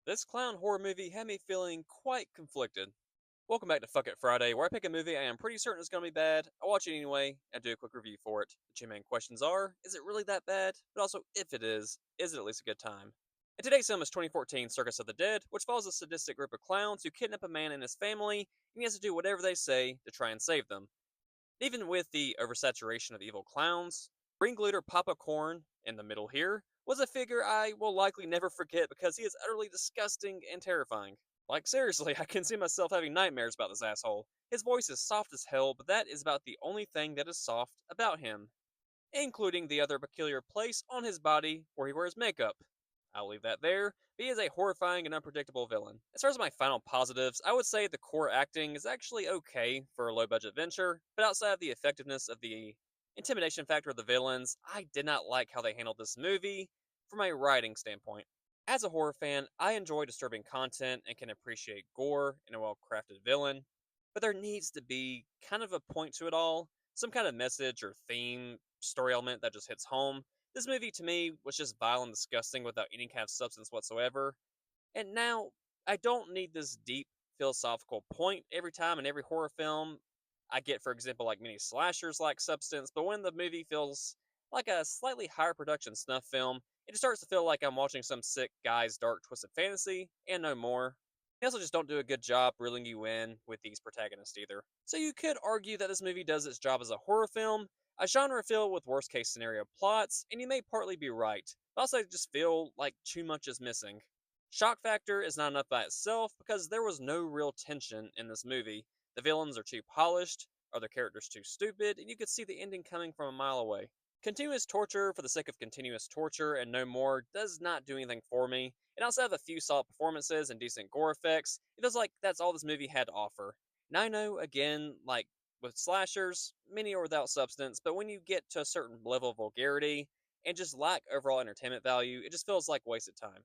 This clown horror movie had me feeling quite conflicted. Welcome back to Fuck It Friday, where I pick a movie I am pretty certain is going to be bad, I watch it anyway, and do a quick review for it. The two main questions are, is it really that bad? But also, if it is it at least a good time? And today's film is 2014 Circus of the Dead, which follows a sadistic group of clowns who kidnap a man and his family, and he has to do whatever they say to try and save them. Even with the oversaturation of evil clowns, ringleader Papa Corn, in the middle here, was a figure I will likely never forget because he is utterly disgusting and terrifying. Like, seriously, I can see myself having nightmares about this asshole. His voice is soft as hell, but that is about the only thing that is soft about him, including the other peculiar place on his body where he wears makeup. I'll leave that there. But he is a horrifying and unpredictable villain. As far as my final positives, I would say the core acting is actually okay for a low budget venture, but outside of the effectiveness of the intimidation factor of the villains, I did not like how they handled this movie from a writing standpoint. As a horror fan, I enjoy disturbing content and can appreciate gore in a well crafted villain, but there needs to be kind of a point to it all, some kind of message or theme, story element that just hits home. This movie to me was just vile and disgusting without any kind of substance whatsoever. And now I don't need this deep philosophical point every time in every horror film. I get, for example, like many slashers like substance, but when the movie feels like a slightly higher production snuff film, it just starts to feel like I'm watching some sick guy's dark twisted fantasy and no more. They also just don't do a good job reeling you in with these protagonists either. So you could argue that this movie does its job as a horror film, a genre filled with worst case scenario plots, and you may partly be right. But also just feel like too much is missing. Shock factor is not enough by itself because there was no real tension in this movie. The villains are too polished, other characters too stupid, and you could see the ending coming from a mile away. Continuous torture for the sake of continuous torture and no more does not do anything for me, and outside of a few solid performances and decent gore effects, it feels like that's all this movie had to offer. And I know, again, like with slashers, many are without substance, but when you get to a certain level of vulgarity and just lack overall entertainment value, it just feels like wasted time.